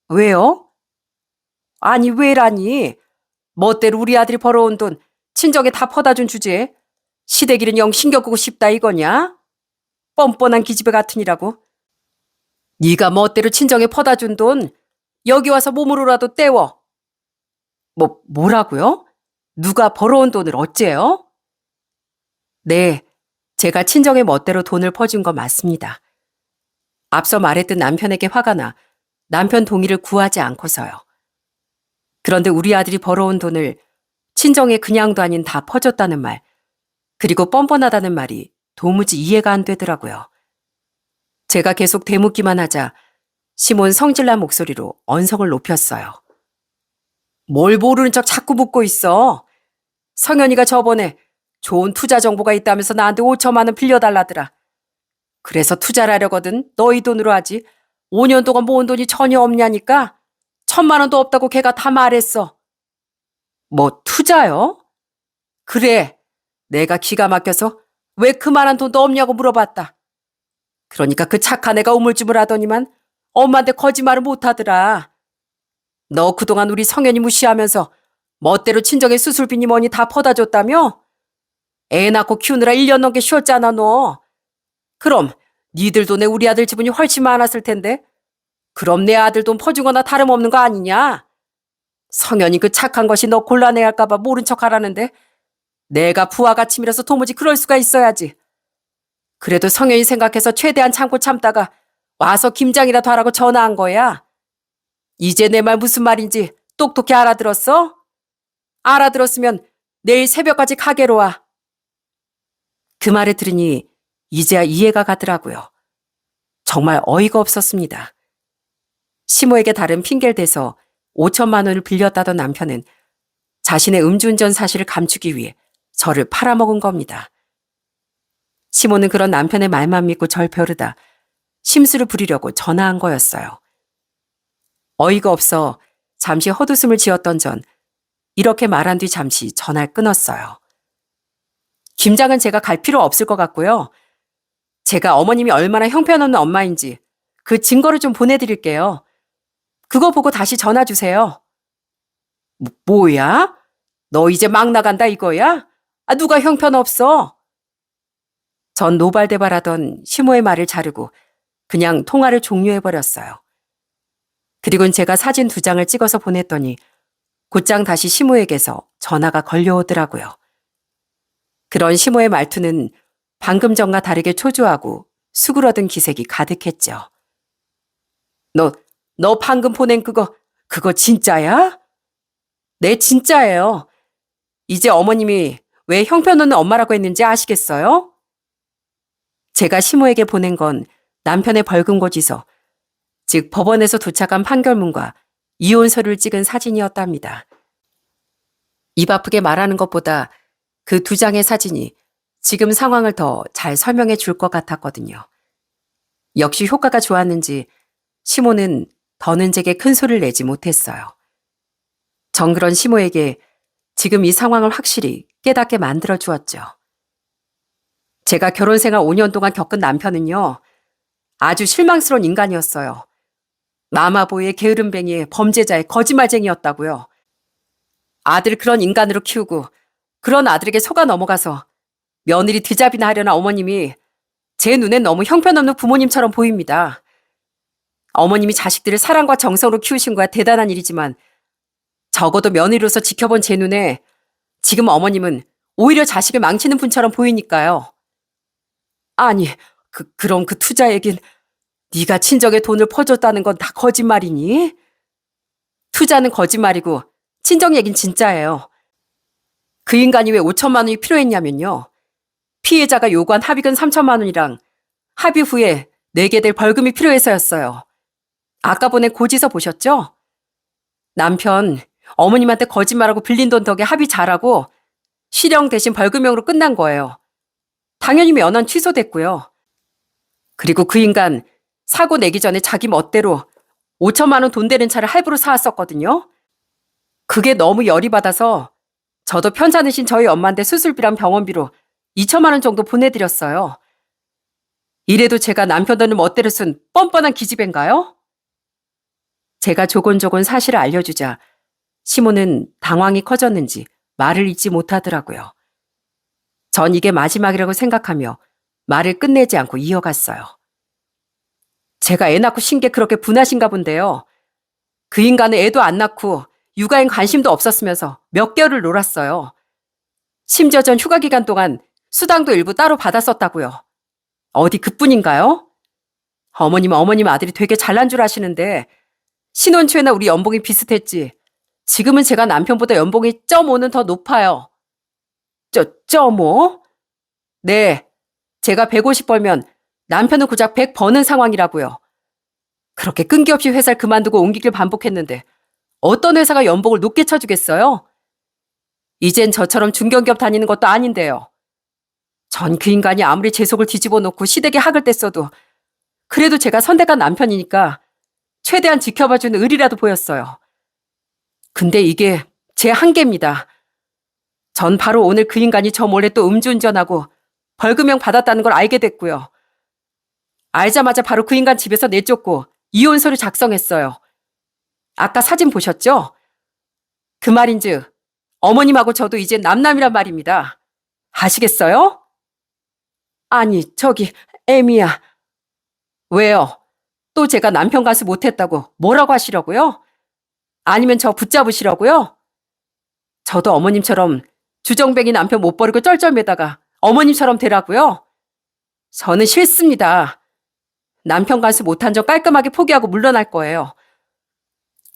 왜요? 아니 왜라니? 멋대로 우리 아들이 벌어온 돈 친정에 다 퍼다 준 주제에 시댁일은 영 신경 끄고 싶다 이거냐? 뻔뻔한 기집애 같으니라고. 네가 멋대로 친정에 퍼다 준 돈 여기 와서 몸으로라도 때워. 뭐라고요? 누가 벌어온 돈을 어째요? 네, 제가 친정에 멋대로 돈을 퍼준 거 맞습니다. 앞서 말했듯 남편에게 화가 나 남편 동의를 구하지 않고서요. 그런데 우리 아들이 벌어온 돈을 친정에 그냥도 아닌 다 퍼줬다는 말, 그리고 뻔뻔하다는 말이 도무지 이해가 안 되더라고요. 제가 계속 대묻기만 하자 시몬 성질난 목소리로 언성을 높였어요. 뭘 모르는 척 자꾸 묻고 있어. 성현이가 저번에 좋은 투자 정보가 있다면서 나한테 5천만 원 빌려달라더라. 그래서 투자를 하려거든 너희 돈으로 하지. 5년 동안 모은 돈이 전혀 없냐니까 1,000만 원도 없다고 걔가 다 말했어. 뭐 투자요? 그래. 내가 기가 막혀서 왜 그만한 돈도 없냐고 물어봤다. 그러니까 그 착한 애가 우물쭈물하더니만 엄마한테 거짓말을 못하더라. 너 그동안 우리 성현이 무시하면서 멋대로 친정에 수술비니 뭐니 다 퍼다 줬다며? 애 낳고 키우느라 1년 넘게 쉬었잖아 너. 그럼 니들 돈에 우리 아들 지분이 훨씬 많았을 텐데 그럼 내 아들 돈 퍼준 거나 다름없는 거 아니냐? 성현이 그 착한 것이 너 곤란해할까 봐 모른 척 하라는데 내가 부하가 치밀어서 도무지 그럴 수가 있어야지. 그래도 성현이 생각해서 최대한 참고 참다가 와서 김장이라도 하라고 전화한 거야. 이제 내 말 무슨 말인지 똑똑히 알아들었어? 알아들었으면 내일 새벽까지 가게로 와. 그 말을 들으니 이제야 이해가 가더라고요. 정말 어이가 없었습니다. 시모에게 다른 핑계를 대서 5천만 원을 빌렸다던 남편은 자신의 음주운전 사실을 감추기 위해 저를 팔아먹은 겁니다. 시모는 그런 남편의 말만 믿고 절 벼르다 심술을 부리려고 전화한 거였어요. 어이가 없어 잠시 헛웃음을 지었던 전 이렇게 말한 뒤 잠시 전화를 끊었어요. 김장은 제가 갈 필요 없을 것 같고요. 제가 어머님이 얼마나 형편없는 엄마인지 그 증거를 좀 보내드릴게요. 그거 보고 다시 전화 주세요. 뭐야? 너 이제 막 나간다 이거야? 누가 형편없어? 전 노발대발하던 시모의 말을 자르고 그냥 통화를 종료해버렸어요. 그리고는 제가 사진 2장을 찍어서 보냈더니 곧장 다시 시모에게서 전화가 걸려오더라고요. 그런 시모의 말투는 방금 전과 다르게 초조하고 수그러든 기색이 가득했죠. 너 방금 보낸 그거 진짜야? 네, 진짜예요. 이제 어머님이 왜 형편없는 엄마라고 했는지 아시겠어요? 제가 시모에게 보낸 건 남편의 벌금 고지서, 즉 법원에서 도착한 판결문과 이혼서를 찍은 사진이었답니다. 입 아프게 말하는 것보다 그 2장의 사진이 지금 상황을 더 잘 설명해 줄 것 같았거든요. 역시 효과가 좋았는지 시모는 더는 제게 큰 소리를 내지 못했어요. 전 그런 시모에게 지금 이 상황을 확실히 깨닫게 만들어 주었죠. 제가 결혼 생활 5년 동안 겪은 남편은요, 아주 실망스러운 인간이었어요. 마마보이의 게으름뱅이의 범죄자의 거짓말쟁이였다고요. 아들을 그런 인간으로 키우고 그런 아들에게 속아 넘어가서 며느리 드잡이나 하려는 어머님이 제 눈엔 너무 형편없는 부모님처럼 보입니다. 어머님이 자식들을 사랑과 정성으로 키우신 거야 대단한 일이지만 적어도 며느리로서 지켜본 제 눈에 지금 어머님은 오히려 자식을 망치는 분처럼 보이니까요. 아니, 그럼 그 투자 얘긴 네가 친정에 돈을 퍼줬다는 건 다 거짓말이니? 투자는 거짓말이고 친정 얘긴 진짜예요. 그 인간이 왜 5천만 원이 필요했냐면요. 피해자가 요구한 합의금 3천만 원이랑 합의 후에 내게 될 벌금이 필요해서였어요. 아까 보낸 고지서 보셨죠? 남편, 어머님한테 거짓말하고 빌린 돈 덕에 합의 잘하고 실형 대신 벌금형으로 끝난 거예요. 당연히 면허는 취소됐고요. 그리고 그 인간 사고 내기 전에 자기 멋대로 5천만 원 돈 되는 차를 할부로 사왔었거든요. 그게 너무 열이 받아서 저도 편찮으신 저희 엄마한테 수술비랑 병원비로 2천만 원 정도 보내드렸어요. 이래도 제가 남편 돈을 멋대로 쓴 뻔뻔한 기집애인가요? 제가 조곤조곤 사실을 알려주자 시모는 당황이 커졌는지 말을 잇지 못하더라고요. 전 이게 마지막이라고 생각하며 말을 끝내지 않고 이어갔어요. 제가 애 낳고 쉰 게 그렇게 분하신가 본데요. 그 인간은 애도 안 낳고 육아엔 관심도 없었으면서 몇 개월을 놀았어요. 심지어 전 휴가 기간 동안 수당도 일부 따로 받았었다고요. 어디 그뿐인가요? 어머님 아들이 되게 잘난 줄 아시는데 신혼 초에나 우리 연봉이 비슷했지. 지금은 제가 남편보다 연봉이 0.5는 더 높아요. 0.5? 네, 제가 150 벌면 남편은 고작 100 버는 상황이라고요. 그렇게 끈기 없이 회사를 그만두고 옮기길 반복했는데 어떤 회사가 연봉을 높게 쳐주겠어요? 이젠 저처럼 중견기업 다니는 것도 아닌데요. 전 그 인간이 아무리 제 속을 뒤집어 놓고 시댁에 학을 뗐어도 그래도 제가 선택한 남편이니까 최대한 지켜봐주는 의리라도 보였어요. 근데 이게 제 한계입니다. 전 바로 오늘 그 인간이 저 몰래 또 음주운전하고 벌금형 받았다는 걸 알게 됐고요. 알자마자 바로 그 인간 집에서 내쫓고 이혼서를 작성했어요. 아까 사진 보셨죠? 그 말인즉 어머님하고 저도 이제 남남이란 말입니다. 아시겠어요? 아니, 저기 애미야. 왜요? 또 제가 남편 가수 못했다고 뭐라고 하시려고요? 아니면 저 붙잡으시려고요? 저도 어머님처럼 주정뱅이 남편 못 버리고 쩔쩔매다가 어머님처럼 되라고요? 저는 싫습니다. 남편 간수 못한 점 깔끔하게 포기하고 물러날 거예요.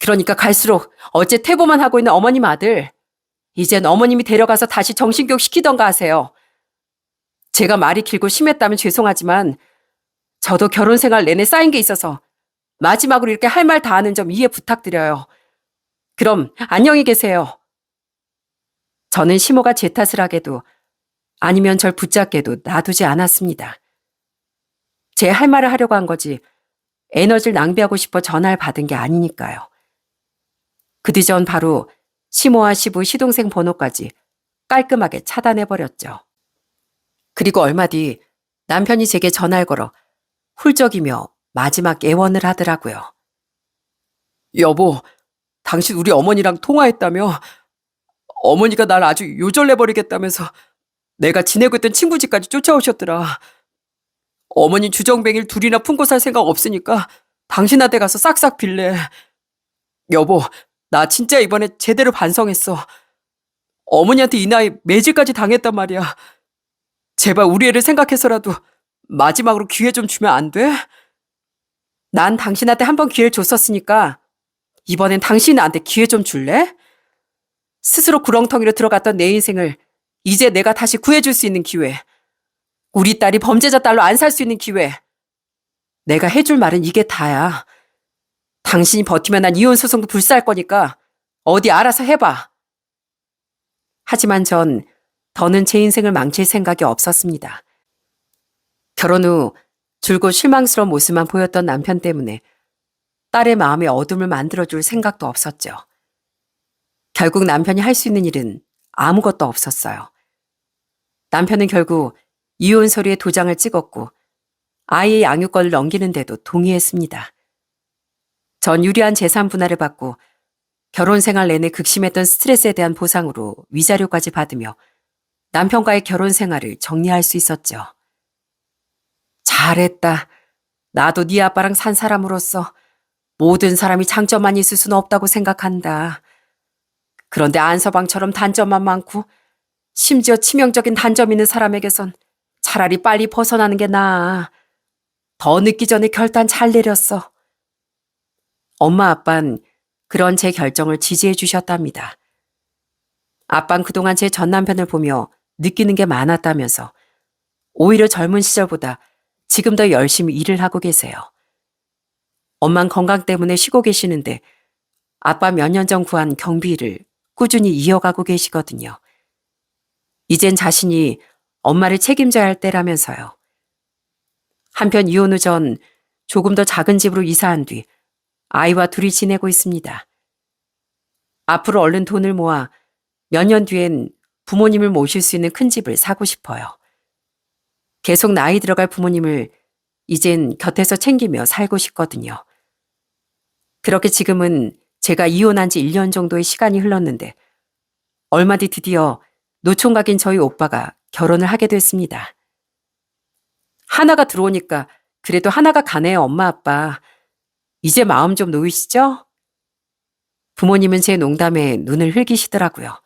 그러니까 갈수록 어째 퇴보만 하고 있는 어머님 아들, 이젠 어머님이 데려가서 다시 정신교육 시키던가 하세요. 제가 말이 길고 심했다면 죄송하지만 저도 결혼 생활 내내 쌓인 게 있어서 마지막으로 이렇게 할 말 다 하는 점 이해 부탁드려요. 그럼 안녕히 계세요. 저는 시모가 제 탓을 하게도 아니면 절 붙잡게도 놔두지 않았습니다. 제 할 말을 하려고 한 거지 에너지를 낭비하고 싶어 전화를 받은 게 아니니까요. 그 뒤전 바로 시모와 시부 시동생 번호까지 깔끔하게 차단해버렸죠. 그리고 얼마 뒤 남편이 제게 전화를 걸어 훌쩍이며 마지막 애원을 하더라고요. 여보, 당신 우리 어머니랑 통화했다며? 어머니가 날 아주 요절내버리겠다면서 내가 지내고 있던 친구 집까지 쫓아오셨더라. 어머니 주정뱅이를 둘이나 품고 살 생각 없으니까 당신한테 가서 싹싹 빌래. 여보, 나 진짜 이번에 제대로 반성했어. 어머니한테 이 나이 매질까지 당했단 말이야. 제발 우리 애를 생각해서라도 마지막으로 기회 좀 주면 안 돼? 난 당신한테 한 번 기회를 줬었으니까 이번엔 당신이 나한테 기회 좀 줄래? 스스로 구렁텅이로 들어갔던 내 인생을 이제 내가 다시 구해줄 수 있는 기회. 우리 딸이 범죄자 딸로 안 살 수 있는 기회. 내가 해줄 말은 이게 다야. 당신이 버티면 난 이혼 소송도 불사할 거니까 어디 알아서 해봐. 하지만 전 더는 제 인생을 망칠 생각이 없었습니다. 결혼 후 줄곧 실망스러운 모습만 보였던 남편 때문에 딸의 마음에 어둠을 만들어줄 생각도 없었죠. 결국 남편이 할 수 있는 일은 아무것도 없었어요. 남편은 결국 이혼 서류에 도장을 찍었고 아이의 양육권을 넘기는데도 동의했습니다. 전 유리한 재산 분할을 받고 결혼 생활 내내 극심했던 스트레스에 대한 보상으로 위자료까지 받으며 남편과의 결혼 생활을 정리할 수 있었죠. 잘했다. 나도 네 아빠랑 산 사람으로서 모든 사람이 장점만 있을 수는 없다고 생각한다. 그런데 안서방처럼 단점만 많고 심지어 치명적인 단점 있는 사람에게선 차라리 빨리 벗어나는 게 나아. 더 늦기 전에 결단 잘 내렸어. 엄마 아빠는 그런 제 결정을 지지해 주셨답니다. 아빠는 그동안 제 전 남편을 보며 느끼는 게 많았다면서 오히려 젊은 시절보다 지금 더 열심히 일을 하고 계세요. 엄만 건강 때문에 쉬고 계시는데 아빠 몇 년 전 구한 경비 일을 꾸준히 이어가고 계시거든요. 이젠 자신이 엄마를 책임져야 할 때라면서요. 한편 이혼 후 전 조금 더 작은 집으로 이사한 뒤 아이와 둘이 지내고 있습니다. 앞으로 얼른 돈을 모아 몇 년 뒤엔 부모님을 모실 수 있는 큰 집을 사고 싶어요. 계속 나이 들어갈 부모님을 이젠 곁에서 챙기며 살고 싶거든요. 그렇게 지금은 제가 이혼한 지 1년 정도의 시간이 흘렀는데 얼마 뒤 드디어 노총각인 저희 오빠가 결혼을 하게 됐습니다. 하나가 들어오니까 그래도 하나가 가네요, 엄마 아빠. 이제 마음 좀 놓이시죠? 부모님은 제 농담에 눈을 흘기시더라고요.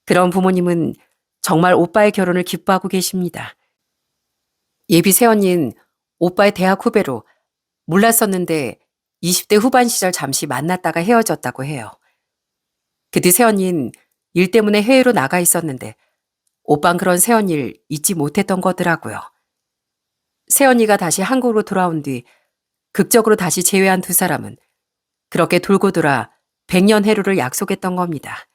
그런 부모님은 정말 오빠의 결혼을 기뻐하고 계십니다. 예비 새언니는 오빠의 대학 후배로 몰랐었는데 20대 후반 시절 잠시 만났다가 헤어졌다고 해요. 그 뒤 새언니는 일 때문에 해외로 나가 있었는데 오빤 그런 새언니를 잊지 못했던 거더라고요. 새언니가 다시 한국으로 돌아온 뒤 극적으로 다시 재회한 두 사람은 그렇게 돌고 돌아 100년 해로를 약속했던 겁니다.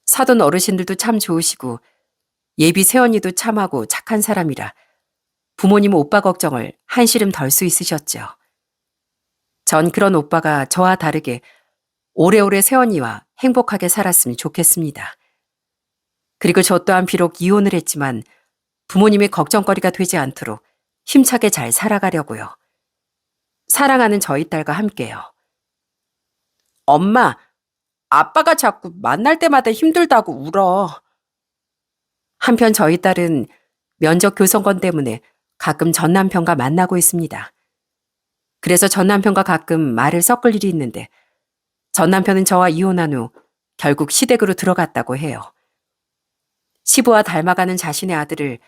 사돈 어르신들도 참 좋으시고 예비 새언니도 참하고 착한 사람이라 부모님 오빠 걱정을 한시름 덜 수 있으셨죠. 전 그런 오빠가 저와 다르게 오래오래 새언니와 행복하게 살았으면 좋겠습니다. 그리고 저 또한 비록 이혼을 했지만 부모님의 걱정거리가 되지 않도록 힘차게 잘 살아가려고요. 사랑하는 저희 딸과 함께요. 엄마, 아빠가 자꾸 만날 때마다 힘들다고 울어. 한편 저희 딸은 면접 교섭권 때문에 가끔 전 남편과 만나고 있습니다. 그래서 전 남편과 가끔 말을 섞을 일이 있는데 전 남편은 저와 이혼한 후 결국 시댁으로 들어갔다고 해요. 시부와 닮아가는 자신의 아들을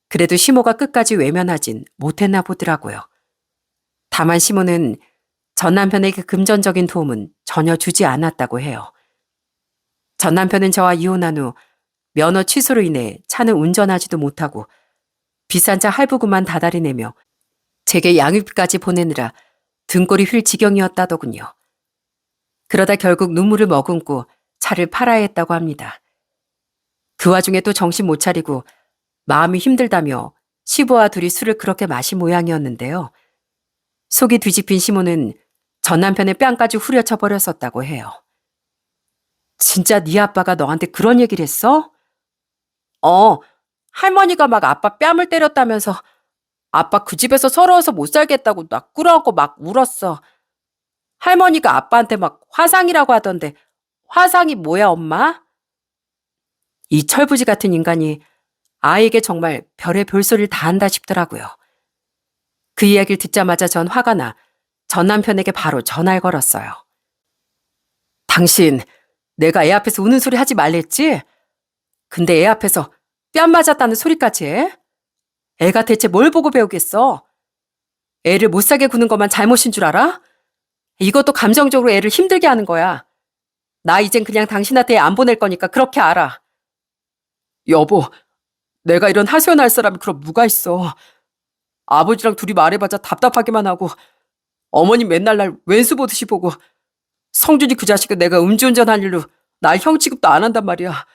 그래도 시모가 끝까지 외면하진 못했나 보더라고요. 다만 시모는 전 남편에게 금전적인 도움은 전혀 주지 않았다고 해요. 전 남편은 저와 이혼한 후 면허 취소로 인해 차는 운전하지도 못하고 비싼 차 할부금만 다달이 내며 제게 양육비까지 보내느라 등골이 휠 지경이었다더군요. 그러다 결국 눈물을 머금고 차를 팔아야 했다고 합니다. 그 와중에 또 정신 못 차리고 마음이 힘들다며 시부와 둘이 술을 그렇게 마신 모양이었는데요. 속이 뒤집힌 시모는 전 남편의 뺨까지 후려쳐 버렸었다고 해요. 진짜 네 아빠가 너한테 그런 얘기를 했어? 할머니가 막 아빠 뺨을 때렸다면서 아빠 그 집에서 서러워서 못 살겠다고 나 끌어안고 막 울었어. 할머니가 아빠한테 막 화상이라고 하던데 화상이 뭐야, 엄마? 이 철부지 같은 인간이 아이에게 정말 별의 별소리를 다 한다 싶더라고요. 그 이야기를 듣자마자 전 화가 나 전 남편에게 바로 전화를 걸었어요. 당신, 내가 애 앞에서 우는 소리 하지 말랬지? 근데 애 앞에서 뺨 맞았다는 소리까지 해? 애가 대체 뭘 보고 배우겠어? 애를 못 사게 구는 것만 잘못인 줄 알아? 이것도 감정적으로 애를 힘들게 하는 거야. 나 이젠 그냥 당신한테 애 안 보낼 거니까 그렇게 알아. 여보, 내가 이런 하소연할 사람이 그럼 누가 있어. 아버지랑 둘이 말해봤자 답답하기만 하고 어머님 맨날 날 왼수 보듯이 보고 성준이 그 자식은 내가 음주운전한 일로 날 형 취급도 안 한단 말이야.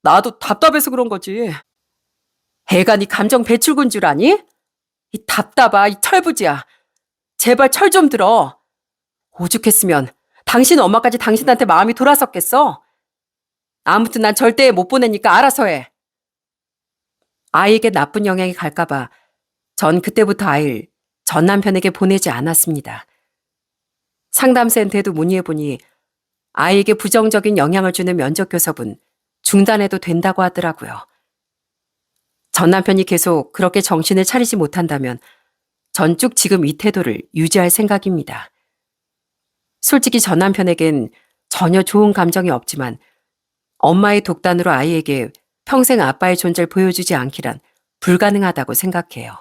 나도 답답해서 그런 거지. 애가 네 감정 배출군 줄 아니? 이 답답아, 이 철부지야. 제발 철 좀 들어. 오죽했으면 당신 엄마까지 당신한테 마음이 돌아섰겠어? 아무튼 난 절대 못 보내니까 알아서 해. 아이에게 나쁜 영향이 갈까봐 전 그때부터 아이를 전 남편에게 보내지 않았습니다. 상담센터에도 문의해보니 아이에게 부정적인 영향을 주는 면접교섭은 중단해도 된다고 하더라고요. 전 남편이 계속 그렇게 정신을 차리지 못한다면 전 쭉 지금 이 태도를 유지할 생각입니다. 솔직히 전 남편에겐 전혀 좋은 감정이 없지만 엄마의 독단으로 아이에게 평생 아빠의 존재를 보여주지 않기란 불가능하다고 생각해요.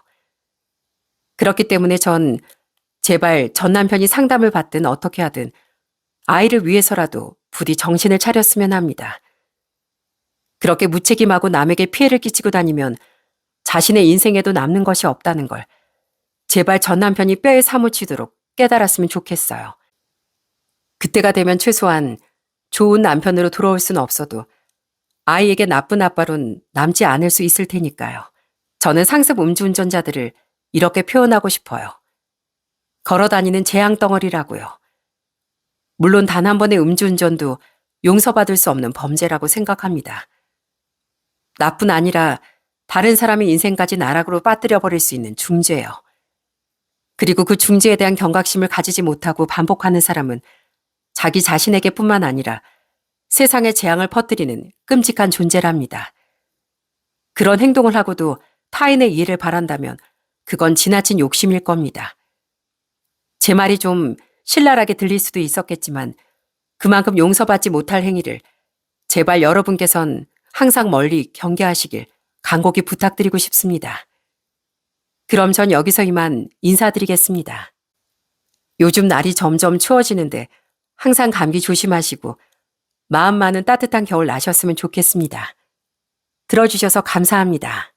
그렇기 때문에 전 제발 전 남편이 상담을 받든 어떻게 하든 아이를 위해서라도 부디 정신을 차렸으면 합니다. 그렇게 무책임하고 남에게 피해를 끼치고 다니면 자신의 인생에도 남는 것이 없다는 걸 제발 전 남편이 뼈에 사무치도록 깨달았으면 좋겠어요. 그때가 되면 최소한 좋은 남편으로 돌아올 수는 없어도 아이에게 나쁜 아빠론 남지 않을 수 있을 테니까요. 저는 상습 음주운전자들을 이렇게 표현하고 싶어요. 걸어다니는 재앙덩어리라고요. 물론 단 한 번의 음주운전도 용서받을 수 없는 범죄라고 생각합니다. 나뿐 아니라 다른 사람의 인생까지 나락으로 빠뜨려버릴 수 있는 중죄예요. 그리고 그 중죄에 대한 경각심을 가지지 못하고 반복하는 사람은 자기 자신에게뿐만 아니라 세상에 재앙을 퍼뜨리는 끔찍한 존재랍니다. 그런 행동을 하고도 타인의 이해를 바란다면 그건 지나친 욕심일 겁니다. 제 말이 좀 신랄하게 들릴 수도 있었겠지만 그만큼 용서받지 못할 행위를 제발 여러분께선 항상 멀리 경계하시길 간곡히 부탁드리고 싶습니다. 그럼 전 여기서 이만 인사드리겠습니다. 요즘 날이 점점 추워지는데 항상 감기 조심하시고 마음 많은 따뜻한 겨울 나셨으면 좋겠습니다. 들어주셔서 감사합니다.